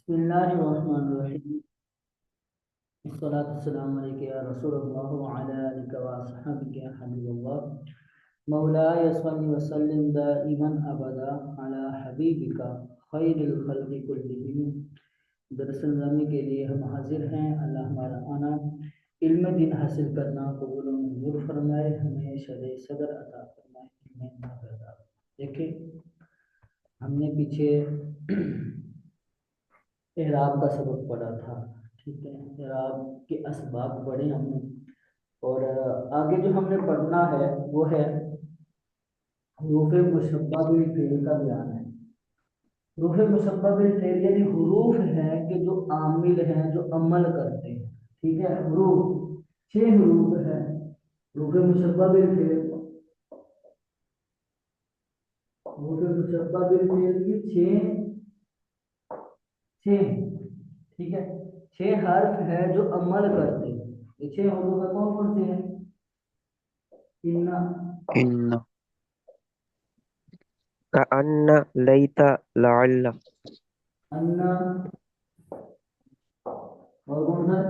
बिस्मिल्लाहिर्रहमानिर्रहीम। अस्सलातु वस्सलामु अलैका या रसूलल्लाह व अला आलिका व अस्हाबिका या हबीबल्लाह। मौलाय सल्लि व सल्लिम दाइमन अबदा अला हबीबिका खैरिल खल्क़ि कुल्लिहिम। दरअसल जाने के लिए हम हाजिर हैं। अल्लाह हमारा आना इल्म दिन हासिल करना कबूल व मंजूर फरमाए, हमें शरह सदर अता फरमाए, इल्म नाफ़िअ अता। देखिए, हमने पीछे एराब का सबक पढ़ा था। ठीक है, एराब के असबाब पढ़े हमने। और आगे जो हमने पढ़ना है वो है हुरूफ मुशब्बा बिल फ़िल का बयान है। हुरूफ मुशब्बा बिल फ़िल यानी हुरूफ हैं कि जो आमिल हैं, जो अमल करते हैं। ठीक है, हुरूफ 6 हुरूफ है हुरूफ मुशब्बा बिल फ़िल। हुरूफ मुशब्बा बिल फ़िल की 6 ठीक है, 6 हर्फ है जो अमल करते हैं। ये 6 हुरूफ है, कौन कौन से हैं? इन्ना, इन्न, कअन्न, लैता, लअल्ल, अन्ना, और कौन सा है?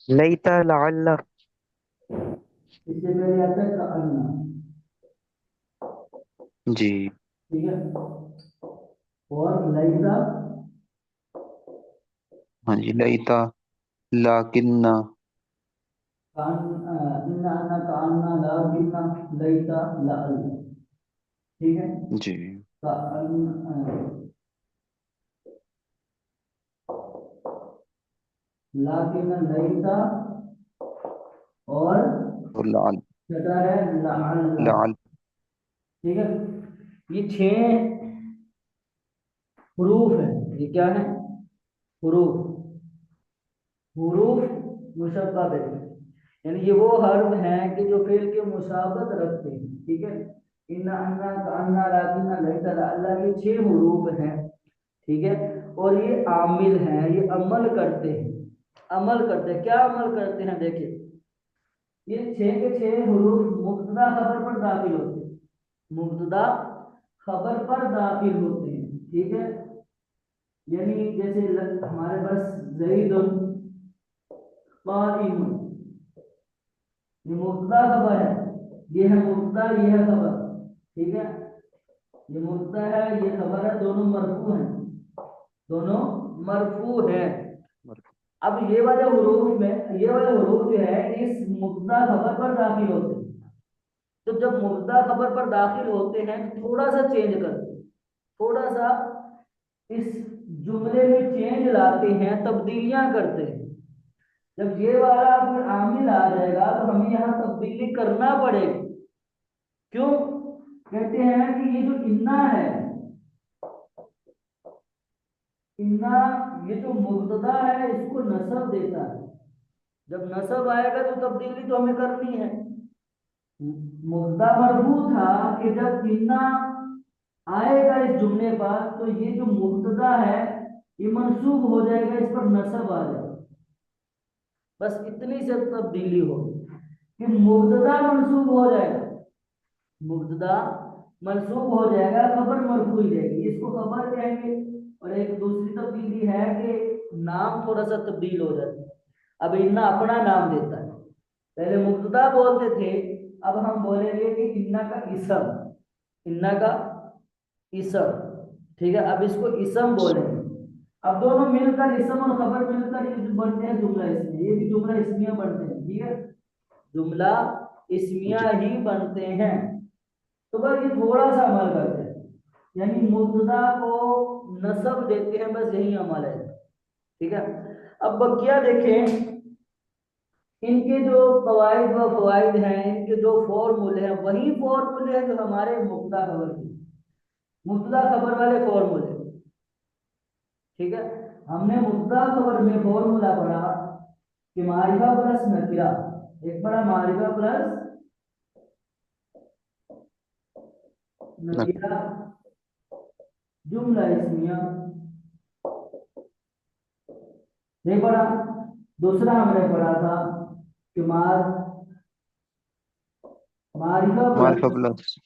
लैता, लअल्ल। इससे पहले आता है का अन्ना। जी। ठीक है, और लैसा, हाँ जी, लैता, लाकिन्ना। कान, इन्ना अन्ना का अन्ना ला गिन्ना लैसा ला अल्ला। ठीक है, जी। का अन्ना, ला गिन्ना लैसा, और और लाल, छठा है ला अल्ला। लाल। ठीक है, ये 6 हुरूफ है। ये क्या है? हुरूफ, हुरूफ मुशब्बा बिल, यानी ये वो हर्फ हैं कि जो फेल के मुशाबत रखते हैं। ठीक है, इन्ना अन्ना का अन्ना लाकिन्ना लैसा ला अल्लाह, ये 6 हुरूफ हैं। ठीक है, और ये आमिल हैं, ये अमल करते हैं। अमल करते हैं, क्या अमल करते हैं? देखिए, ये 6 के 6 हुरूफ मुब्तदा खबर पर दाखिल होते हैं। मुब्तदा खबर पर दाखिल होते हैं। ठीक है, यानी जैसे हमारे पास ज़ैदुन काइमुन, ये मुब्तदा खबर है। ये है मुब्तदा, ये है खबर। ठीक है, ये मुब्तदा है, ये खबर है, दोनों मरफू हैं। दोनों मरफू हैं। अब ये वाले हुरूफ में, ये वाले हुरूफ जो है इस मुब्तदा खबर पर दाखिल होते हैं। तो जब मुब्तदा खबर पर दाखिल होते हैं तो थोड़ा सा चेंज करते हैं, थोड़ा सा इस जुमले में चेंज लाते हैं, तब्दीलियां करते हैं। जब ये वाला फिर आमिल आ जाएगा तो हमें यहाँ तब्दीली करना पड़ेगी। क्यों? कहते हैं कि ये जो इन्ना है, इन्ना, ये जो मुब्तदा है इसको नसब देता है। जब नसब आएगा तो तब्दीली तो हमें करनी है। मुद्दा मरफू था कि जब इन्ना आएगा इस जुमले पर तो ये जो मुब्तदा है ये मंसूब हो जाएगा, इस पर नसब आ जाएगा। बस इतनी से तब्दीली हो कि मुब्तदा मंसूब हो जाएगा। मुब्तदा मंसूब हो जाएगा, खबर मरफू ही रहेगी, इसको खबर कहेंगे। और एक दूसरी तब्दीली है कि नाम थोड़ा सा तब्दील हो जाता है। अब इन्ना अपना नाम देता है, पहले मुब्तदा बोलते थे, अब हम बोलेंगे कि इन्ना का इसम, इन्ना का इसम। ठीक है, अब इसको इसम बोलेंगे। अब दोनों मिलकर इसम और खबर मिलकर ये जो बनते हैं जुमला इसमिया, ये भी जुमला इसमिया बनते हैं। ठीक है, जुमला इसमिया जी। ही बनते हैं। तो बस ये थोड़ा सा अमल करते हैं, यानी मुब्तदा को नसब देते हैं, बस यही अमल है। ठीक है, अब बकिया देखें, इनके जो कवायद व फवायद हैं, इनके जो फॉर्मूले हैं वही फॉर्मूले हैं जो हमारे मुब्तदा खबर के, मुब्तदा खबर वाले फॉर्मूले। ठीक है, हमने मुब्तदा खबर में फॉर्मूला पढ़ा कि मारिफा प्लस नकिरा, एक पढ़ा मारिफा प्लस न- नकिरा जुमला इसमिया, ये पढ़ा। दूसरा हमने पढ़ा था कि मारिफा मारिफा प्लस प्लस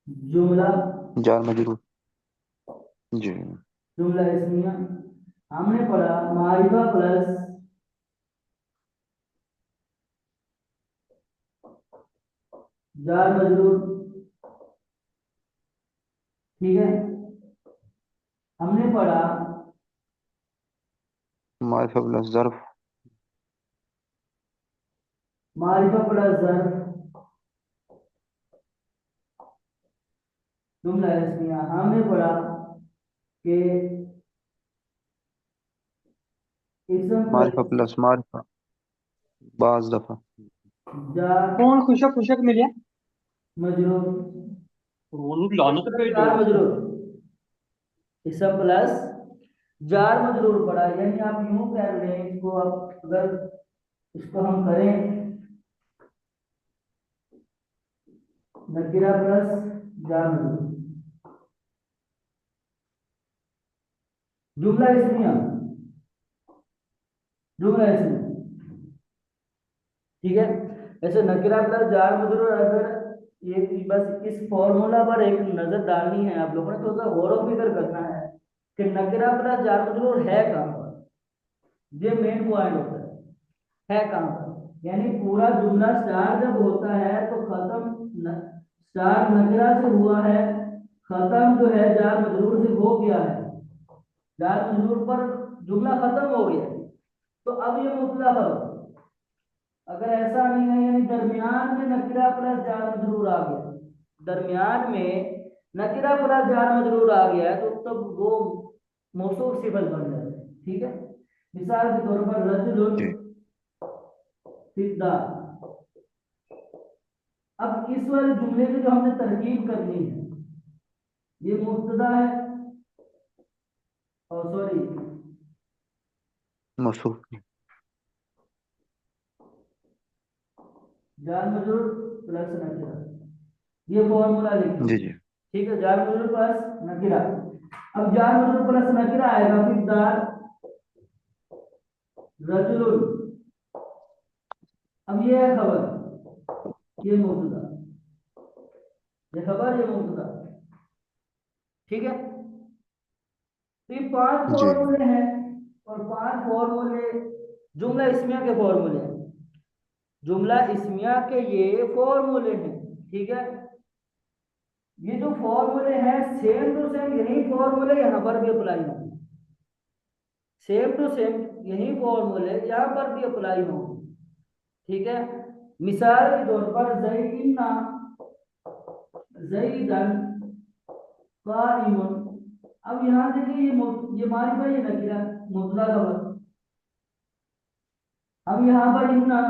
जुमला जार मजरूर। जी। जुमला इस्मिया हमने पढ़ा मारिफा प्लस जार मजरूर, ठीक है। हमने पढ़ा मारिफा प्लस ज़र्फ, मारिफा प्लस ज़र्फ, जुमला इस्मिया हमने पढ़ा कि इस्म मारिफा प्लस प्लस मारिफा बाज दफा। जार कौन खुशक खुशक मिले मजरूर, रोनू लानत पे जार मजरूर, इस्म प्लस जार मजरूर पड़ा, यानी आप यूं कह रहे हैं इसको, आप अगर इसको हम करें नकीरा प्लस जार मजरूर, जुमला इस्मिया, जुमला इस्मिया, ठीक है। ऐसे नकीरा प्लस जार मजरूर, अगर ये बस इस फॉर्मूला पर एक नजर डालनी है आप लोगों ने, तो उसका गौर व फिक्र करना है कि नकीरा प्लस जार मजरूर है कहाँ पर, ये मेन पॉइंट होता है कहाँ पर। यानी पूरा जुमला स्टार जब होता है तो खत्म स्टार नकीरा से हुआ है, खत्म जो है जार मजरूर से हो गया है, जार मजरूर पर जुमला खत्म हो गया। तो अब ये मुबतदा खबर, अगर ऐसा नहीं है यानी दरमियान में नकीरा प्लस जार मजरूर आ गया, दरमियान में नकीरा प्लस जार मजरूर आ गया है, तो तब वो मौसूफ सिफत बन जाता है, ठीक है। मिसाल के तौर पर रजुल जी फिद्दा, अब इस वाले जुमले की जो हमने तरकीब करनी है, ये मुब्तदा है और सॉरी मौसूफ। जार मजरूर प्लस नकीरा, ये फॉर्मूला लिखिए, जी जी ठीक है। जार मजरूर प्लस नकीरा, अब जार मजरूर प्लस नकीरा आएगा, फिर दार रजुल, अब ये है खबर, ये मुब्तदा, ये खबर ये मुब्तदा, ठीक है। तो ये 5 जी फॉर्मूले हैं, और 5 फॉर्मूले जुमला इस्मिया के फॉर्मूले हैं, जुमला इस्मिया के ये फॉर्मूले हैं, ठीक है। ये जो फॉर्मूले हैं सेम टू सेम यही फॉर्मूले यहाँ पर भी अप्लाई होंगे, सेम टू सेम यही फॉर्मूले यहाँ पर भी अप्लाई होंगे, ठीक है। मिसाल के तौर पर ज़ैइन्ना ज़ैदन क़ाइमुन, अब यहाँ देखिए ये मारिफा ये नकीरा मुबतदा खबर, हम यहाँ पर इन्ना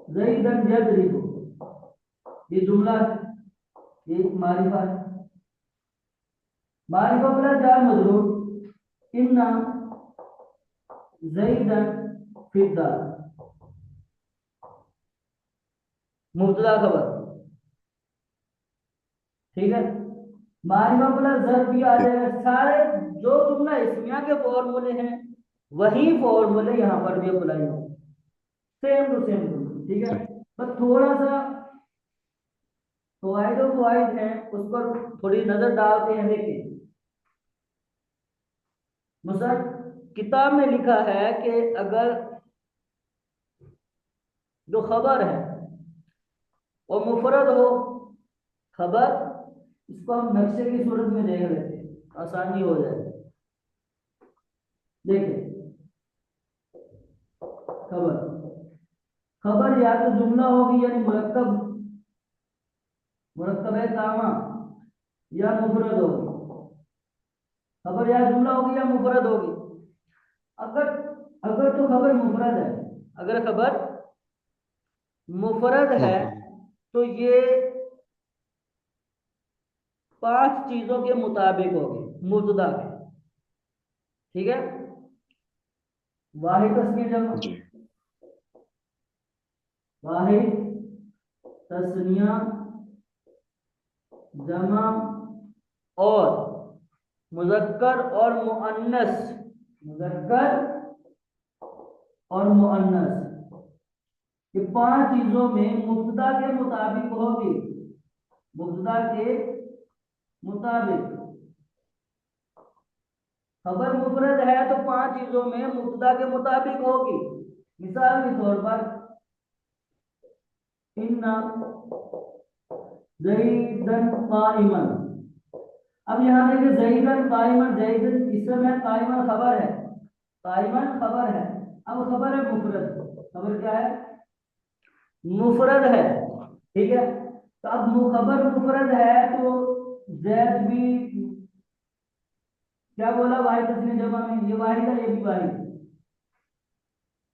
ज़ैदन यदरिबु, ये जुमला है, ये मारिफा है, मारिफा प्लस जार मजरूर इन्ना ज़ैदन फिद्दा, मुबतदा खबर, ठीक है। मारिफा प्लस ज़र्फ भी आ जाएगा, सारे जो जुमला इस्मिया के फॉर्मूले हैं वही फॉर्मूले यहाँ पर भी अप्लाई होंगे, सेम टू सेम, ठीक है। सही। बस थोड़ा सा फवाइद हैं उस पर थोड़ी नजर डालते हैं, देखिए। मुसर किताब में लिखा है कि अगर जो खबर है वो मुफरद हो, खबर, इसको हम नक्शे की सूरत में देख लेते हैं, आसानी हो जाए। देखिए खबर, खबर या तो जुमला होगी यानी मुरक्कब, मुरक्कब है कामा, या मुफरद होगी, खबर या जुमला होगी या मुफरद होगी। अगर अगर तो खबर मुफरद है, अगर खबर मुफरद है तो ये 5 चीजों के मुताबिक होगी मुब्तदा के, ठीक है। वाहिद तस्नीया जमा, जी वाहिद तस्नीया जमा और मुज़क्कर और मुअन्नस, मुज़क्कर और मुअन्नस, ये 5 चीजों में मुब्तदा के मुताबिक होगी, मुब्तदा के मुताबिक। खबर मुफरद है तो 5 चीजों में मुब्तदा के मुताबिक होगी। मिसाल के तौर पर इन्ना ज़ैदन काइमन। अब यहाँ देखिए ज़ैदन काइमन, ज़ैदन इसम है, काइमन खबर है, काइमन खबर है। अब खबर है मुफरद, खबर क्या है? मुफरद है। ठीक है, तो अब खबर मुफरद है तो जैद भी क्या बोला, वाहिद तस्नीह जमा में, ये वाहिद है, ये भी वाहिद है।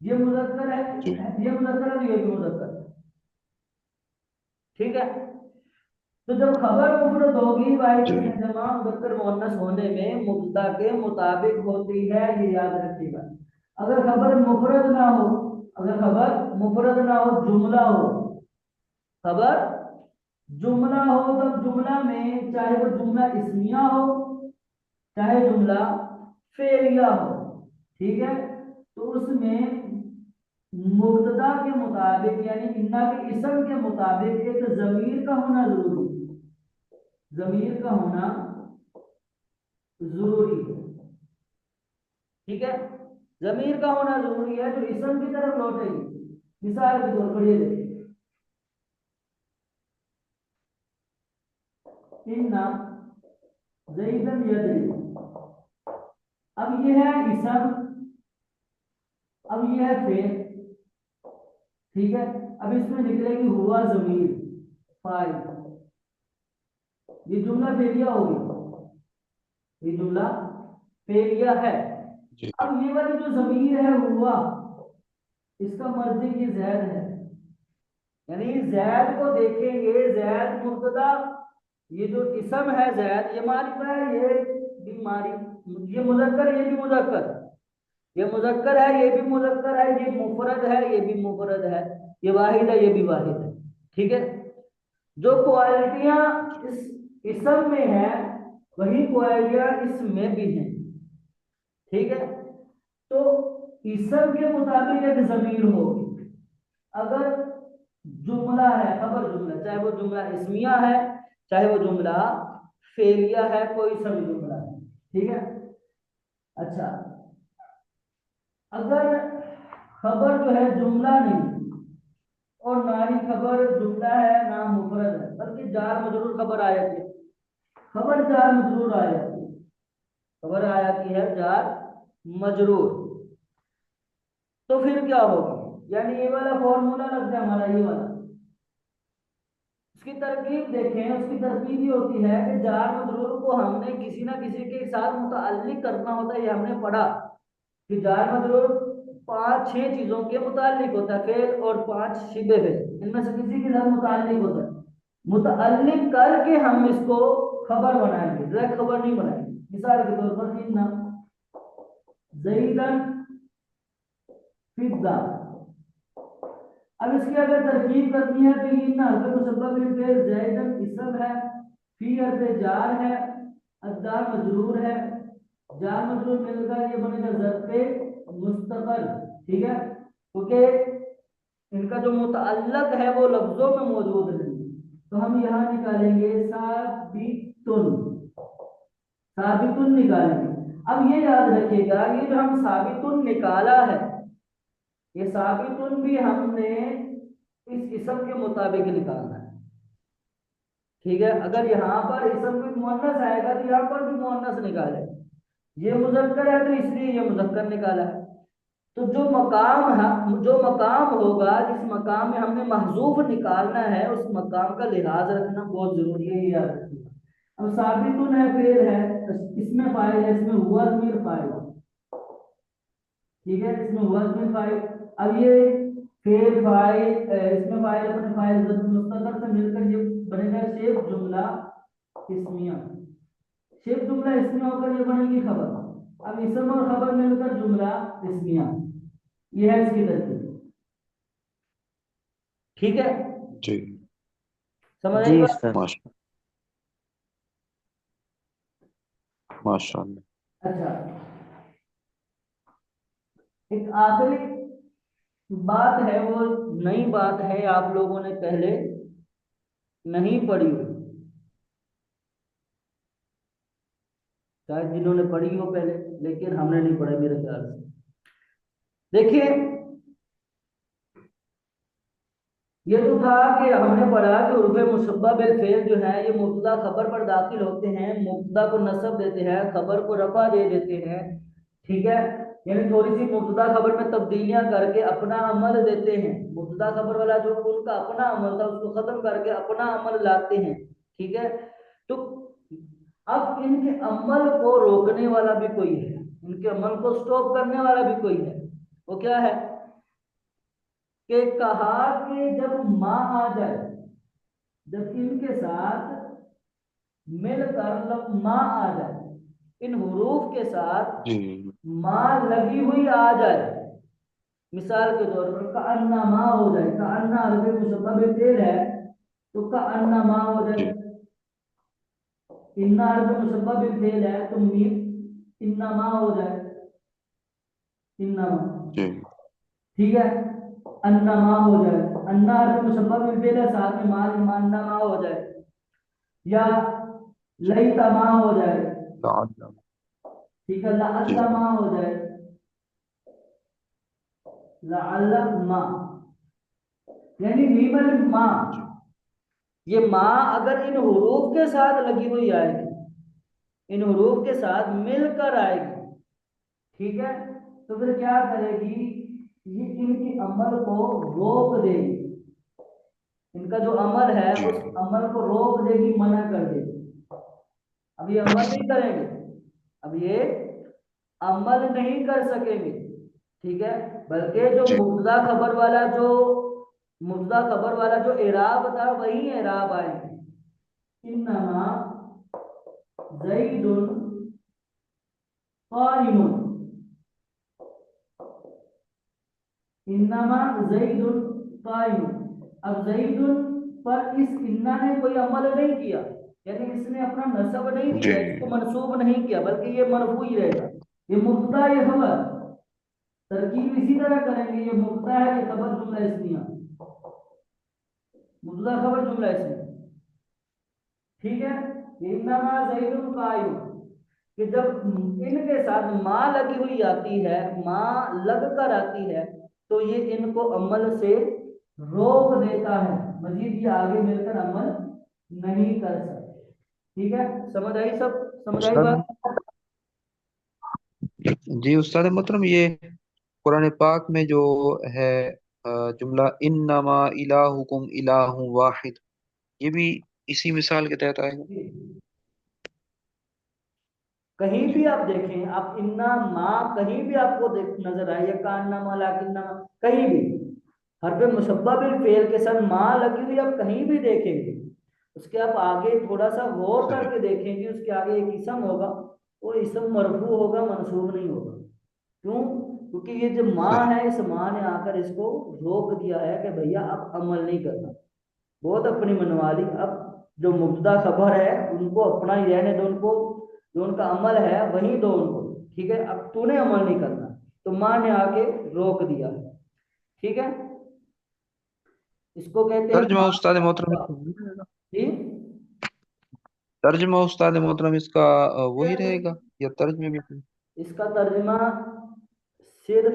ये मुज़क्कर है, जी ये मुज़क्कर है, तो ये भी मुज़क्कर है। ठीक है, तो जब खबर मुफरद होगी वाहिद जी तस्नीह जमा मुज़क्कर मुअन्नस होने में मुब्तदा के मुताबिक होती है, ये याद रखिएगा। अगर खबर मुफरद ना हो, अगर खबर मुफरद ना हो, जुमला हो, खबर जुमला हो, तब जुमला में चाहे वो जुमला इस्मिया हो चाहे जुमला फेलिया हो, ठीक है, तो उसमें मुब्तदा के मुताबिक यानी इन्ना के इसम के मुताबिक एक जमीर का होना जरूरी है, जमीर का होना जरूरी है। ठीक है, जमीर का होना जरूरी है जो इसम की तरफ लौटेगी। मिसाल के तौर पर ये देखिए, इन्ना ज़ैदन यदरी। अब ये है इसम, अब ये है फेल। ठीक है, अब इसमें निकलेगी हुआ जमीर फाइल, ये जुमला फेलिया हो गया, ये जुमला फेलिया है। जी अब ये वाली जो जमीर है हुआ, इसका मर्जी ये जैद है, यानी जैद को देखेंगे, जैद मुब्तदा, ये जो इसम है जैद, ये मारिफा है, ये भी मारिफ, ये मुज़क्कर, ये भी मुज़क्कर, ये मुज़क्कर है, ये भी मुज़क्कर है, ये मुफरद है, ये भी मुफरद है, ये वाहिद है, ये भी वाहिद है। ठीक है, जो क्वालिटियां इस इसम में है वही क्वालिटियां इसमें भी हैं। ठीक है, तो इसम के मुताबिक एक जमीर होगी। अगर जुमला है, खबर जुमला, चाहे वो जुमला इस्मिया है चाहे वो जुमला फेलिया है, कोई सा भी जुमला है। ठीक है, अच्छा, अगर खबर जो है जुमला नहीं और ना ही खबर जुमला है ना मुफरद है, बल्कि जार मजरूर खबर आ जाती है, खबर जार मजरूर आ जाती है, खबर आ जाती है जार मजरूर, तो फिर क्या होगा? यानी ये वाला फॉर्मूला लग जाए हमारा, ये वाला, उसकी तरकीब देखें, उसकी तरकीब ये होती है कि जार मजरूर को हमने किसी ना किसी के साथ मुताल्लिक करना होता है। ये हमने पढ़ा कि जार मजरूर 5-6 चीजों के मुताल्लिक होता है, फेल और 5 शिबे फेल, इनमें से किसी के साथ मुताल्लिक होता है। मुताल्लिक करके हम इसको खबर बनाएंगे, डायरेक्ट खबर नहीं बनाएंगे। मिसाल के तौर पर इन्ना ज़ैदन फिद्दा, अब इसकी अगर तरकीब करनी है तो इन्ना हरफ मुसब्बब बिल फेल, ज़ैदन इसम है, फी हरफ जार है, अद्दार मजरूर है, जार मजरूर मिलकर ये बनेगा ज़र्फ़े मुस्तक़ल। ठीक है, क्योंकि इनका जो मुतअल्लक है वो लफ्जों में मौजूद नहीं, तो हम यहाँ निकालेंगे साबितुन, साबितुन निकालेंगे। अब ये याद रखिएगा, ये जो हम साबितुन निकाला है, ये साबितुन भी हमने इस इसम के मुताबिक निकालना है। ठीक है, अगर यहाँ पर इसम भी मुअन्नस आएगा तो यहाँ पर भी मुअन्नस निकाले, ये मुज़क्कर है तो इसलिए ये मुज़क्कर निकाला है। तो जो मकाम है, जो मकाम होगा, जिस मकाम में हमने महजूफ निकालना है, उस मकाम का लिहाज रखना बहुत जरूरी है, ये याद रखिएगा। अब साबितुन है, फेल है, इसमें फाइल है, इसमें हुआ ज़मीर फाइल। ठीक है, इसमें हुआ ज़मीर फाइल। अब ये फेल फाइल, इसमें फाइल अपने फाइल मुस्तकर से मिलकर ये बनेगा शेप जुमला इस्मिया, शेप जुमला इस्मिया होकर ये बनेगी खबर। अब इसम और खबर मिलकर जुमला इस्मिया, ये है इसकी तरकीब। ठीक है, जी समझ आई जी बात? सर। माशा माशाअल्लाह। अच्छा, एक आखिरी बात है, वो नई बात है, आप लोगों ने पहले नहीं पढ़ी हुई। शायद जिन्होंने पढ़ी हो पहले, लेकिन हमने नहीं पढ़ा मेरे ख्याल से। देखिए, ये तो था कि हमने पढ़ा कि उर्फ मुशब्बह बिल फेल जो है ये मुब्तदा खबर पर दाखिल होते हैं, मुब्तदा को नस्ब देते हैं, खबर को रफा दे देते हैं। ठीक है, यानी थोड़ी सी मुब्तदा खबर में तब्दीलियां करके अपना अमल देते हैं। मुब्तदा खबर वाला जो उनका अपना अमल था उसको खत्म करके अपना अमल लाते हैं। ठीक है, तो अब इनके अमल को रोकने वाला भी कोई है, इनके अमल को स्टॉप करने वाला भी कोई है। वो क्या है कि कहा कि जब माँ आ जाए, जब इनके साथ मिलकर माँ आ जाए, इन हुरूफ के साथ जी माँ लगी हुई आ जाए, मिसाल के तौर पर का अन्ना माँ हो जाए, का अन्ना अरबी मुशब्बह बिल फेल है, तो का अन्ना माँ हो जाए। जी इन्ना अरबी मुशब्बह बिल फेल है तो मीम इन्ना माँ हो जाए, इन्ना माँ। जी ठीक है, अन्ना माँ हो जाए, अन्ना अरबी मुशब्बह बिल फेल है, साथ में माँ अन्ना माँ हो जाए, या लई तमा हो जाए। लाअल्लाह। ठीक है, जी लअल्ला माँ हो जाए, लअल्ला माँ, यानी मीम अलिफ माँ। जी ये माँ अगर इन हुरूफ के साथ लगी हुई आएगी, इन हुरूफ के साथ मिलकर आएगी, ठीक है, तो फिर क्या करेगी, ये इनके अमल को रोक देगी, इनका जो अमल है जी उस अमल को रोक देगी, मना कर देगी। अब ये अमल नहीं करेंगे, अब ये अमल नहीं कर सकेंगे। ठीक है, बल्कि जो जी मुब्तदा खबर वाला जो एराब था वही एराब आएंगे। इन्नमा ज़ैदुन क़ाइमुन, इन्नमा ज़ैदुन क़ाइमुन। अब ज़ैदुन पर इस इन्ना ने कोई अमल नहीं किया, यानी इसने अपना नसब नहीं जी किया, इसको मनसूब नहीं किया, बल्कि ये मरफू ही रहेगा। ये मुब्तदा ये खबर, तरकीब इसी तरह करेंगे, ये मुब्तदा है ये खबर जुमला इस्मिया, मुब्तदा खबर जुमला इस्मिया। ठीक है, इन्नमा ज़ैदुन क़ाइम, कि जब इनके साथ माँ लगी हुई आती है, माँ लग कर आती है, तो ये इनको अमल से रोक देता है, मजीद ये आगे मिलकर अमल नहीं कर सकते। ठीक है, समझ आई, सब समझ आई उस्ताद। बात। जी उस्ताद मोहतरम, ये कुरान पाक में जो है जुमला इन्नमा इलाहुकुम इलाहु वाहिद, ये भी इसी मिसाल के तहत आएगा। कहीं जी भी आप देखें, आप इन्ना माँ कहीं भी आपको देख नजर आए, या कान्ना माला किन्ना, कहीं भी हरफ मुशब्बा बिल फेल के साथ माँ लगी हुई आप कहीं भी देखेंगे, उसके आप आगे थोड़ा सा गौर सही। करके देखेंगे, उसके आगे एक इसम होगा, वो इसम मरफू होगा, मंसूब नहीं होगा। क्यों? क्योंकि ये जो माँ सही। है, इस माँ ने आकर इसको रोक दिया है कि भैया अब अमल नहीं करना, बहुत अपनी मनवाली। अब जो मुब्तदा खबर है उनको अपना ही रहने दो, उनको जो उनका अमल है वही दो उनको। ठीक है, अब तूने अमल नहीं करना, तो माँ ने आके रोक दिया। ठीक है, इसको कहते हैं तर्जमा माँ उस्ताद का मोहतरम अदा। इसका वही रहेगा? जी, तर्जमा उस्ताद मोहतरम इसका वही सिर्फ रहेगा या तर्जमे में कोई? इसका तर्जमा सिर्फ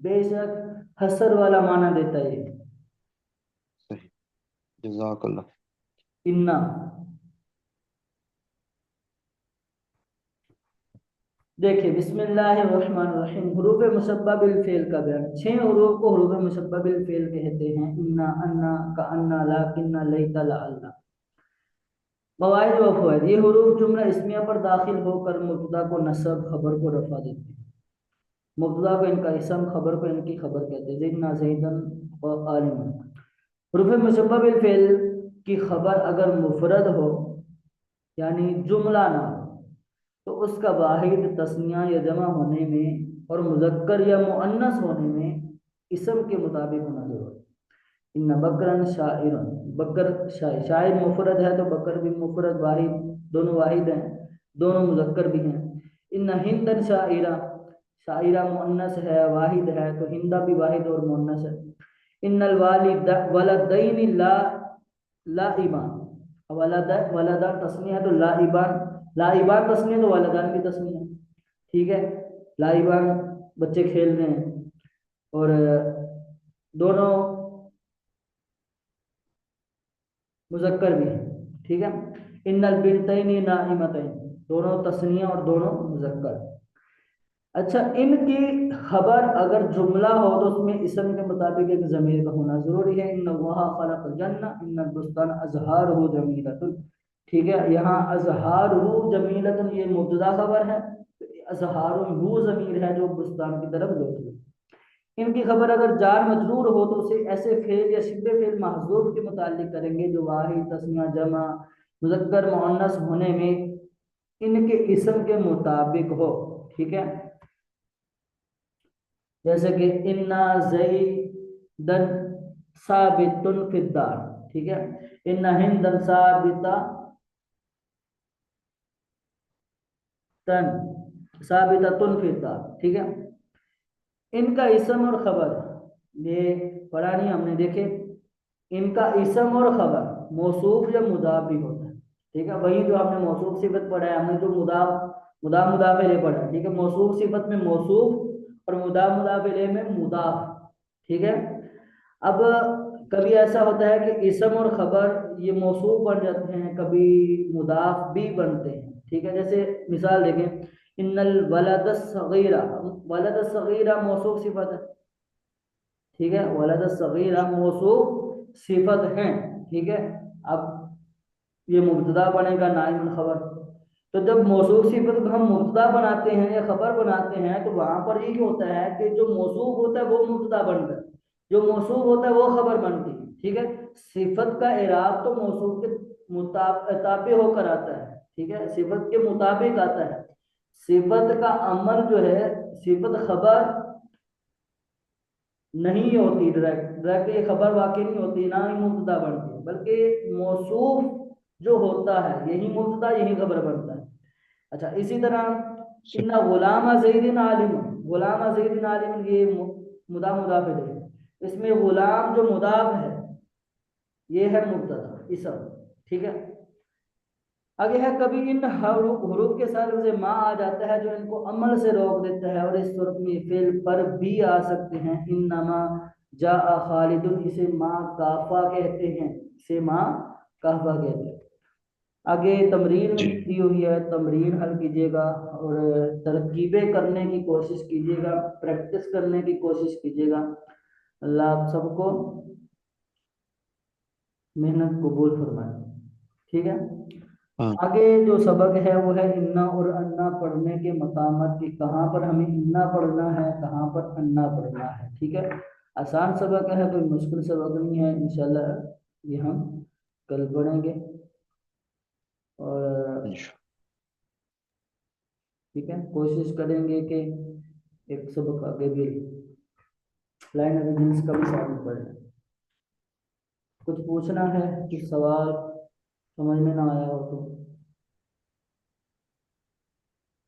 बेशक हसर वाला माना देता है, सही। जज़ाकल्लाह। इन्ना। देखिए, बिस्मिल्लाहिर्रहमानिर्रहीम, हुरूफ मुशब्बा बिल फेल का बयान। 6 हुरूफ को हुरूफ मुशब्बा बिल फेल कहते हैं, इन्ना, अन्ना, का अन्ना, लाकिन्ना, लैता, लाअल्ला। क़वाइद व फ़वाइद, ये हुरूफ जुमला इस्मिया पर दाखिल होकर मुब्तदा को नस्ब, खबर को रफा देते हैं। मुब्तदा को इनका इसम, खबर को इनकी खबर कहते हैं। ज़िन्ना ज़ैदन व आलिमन। हुरूफ मुशब्बा बिल फेल की खबर अगर मुफरद हो, यानी जुमला ना हो, तो उसका वाहिद तस्निया या जमा होने में और मुजक्कर या मुअन्नस होने में इसम के मुताबिक होना जरूरी। इन बकरन शाइरन, बकर शायर, शायर मुफरद है तो बकर भी मुफरद, वाहिद, दोनों वाहिद हैं, दोनों मुजक्कर भी हैं। इन हिंदन शाइरा, शाइरा मुअन्नस है, वाहिद है, तो हिंदा भी वाहिद और मुअन्नस है। इन्नल वालिद वलदैन ला लाइबान, वलदा वलदा तस्निया तो लाइबान लाइबान तस्नीया तो वालिदान भी तस्नीया, ठीक है। लाइबान बच्चे खेल रहे हैं, और दोनों मुजक्कर भी है, ठीक है। इन्नल बिनतैनी नाइमतैन, दोनों तस्निया और दोनों मुजक्कर। अच्छा, इनकी खबर अगर जुमला हो तो उसमें इसम के मुताबिक एक ज़मीर का होना जरूरी है। इन्नल्लाह खलक़ल जन्ना इन्नल बुस्तान अज़हारुहु जमीलतुन, ठीक है। यहाँ अज़हारुहु जमीलतुन ये मुब्तदा खबर है, अज़हारुहु ज़मीर है जो बुस्तान की तरफ जाती है। इनकी खबर अगर जार मजरूर हो तो उसे ऐसे फेल या शिब्बे फेल महजूफ के मुतालिक करेंगे जो वाहिद तस्निया जमा मुज़क्कर मुअन्नस होने में इनके इसम के मुताबिक हो, ठीक है। जैसे कि इन्ना ज़ैदन साबितुन फिद्दार, ठीक है। इन्ना हिंदन साबिता तन साबिततुन फिद्दार, ठीक है। इनका इसम और खबर ये पढ़ा नहीं हमने, देखे। इनका इसम और खबर मौसूफ या मुदाफ भी होता है, ठीक है। वही जो हमने मौसूफ सिफत पढ़ा है, हमने जो मुदाफ मुदाफ इलैह पढ़ा है, ठीक है। मौसूफ सिफत में मौसूफ और मुदाफ मुदाफ इलैह में मुदाफ, ठीक है। अब कभी ऐसा होता है कि इसम और खबर ये मौसूफ बन जाते हैं, कभी मुदाफ भी बनते हैं, ठीक है। जैसे मिसाल देखें, इन्नल वलद सगीरा, वलद सगीरा मौसूफ सिफत है, ठीक है। वलद सगीरा मौसूफ सिफत है, ठीक है। अब ये मुब्तदा बनेगा नाइम खबर। तो जब मौसूफ सिफत को हम मुब्तदा बनाते हैं या खबर बनाते हैं तो वहां पर यही होता है कि जो मौसूफ होता है वो मुब्तदा बनता है, जो मौसूफ होता है वो खबर बनती है, ठीक है। सिफत का इराब तो मौसूफ के ताबे होकर आता है, ठीक है, सिफत के मुताबिक आता है। सिफत का अमल जो है, सिफत खबर नहीं होती, डायरेक्ट डायरेक्ट ये खबर वाकई नहीं होती, ना ही मुब्तदा बनती है, बल्कि मौसूफ जो होता है यही मुब्तदा यही खबर बनता है। अच्छा, इसी तरह इन्ना गुलामा ज़ैदिन आलिम, गुलामा ज़ैदिन आलिम ये मुदाफ मुदाफ है, इसमें गुलाम जो मुदाफ है ये है मुब्तदा इसम, ठीक है। आगे है, कभी इन हरूफ के साथ से माँ आ जाता है जो इनको अमल से रोक देता है, और इस सूरत में फेल पर भी आ सकते हैं। इन नमा जा खालिदुन, इसे माँ काफा कहते हैं, इसे माँ काफा कहते हैं। आगे तमरीन जी। दी हुई है, तमरीन हल कीजिएगा और तरकीबें करने की कोशिश कीजिएगा, प्रैक्टिस करने की कोशिश कीजिएगा। अल्लाह आप सबको मेहनत कबूल फरमाए, ठीक है। हाँ। आगे जो सबक है वो है इन्ना और अन्ना पढ़ने के मकामात की, कहाँ पर हमें इन्ना पढ़ना है, कहाँ पर अन्ना पढ़ना है, ठीक है। आसान सबक है, कोई मुश्किल सबक नहीं है, इंशाल्लाह ये हम कल पढ़ेंगे। और ठीक है, कोशिश करेंगे कि एक सबक आगे भी लाइन रेजिडेंस का भी साथ में पढ़ें। कुछ पूछना है, कुछ सवाल समझ में ना आया हो तो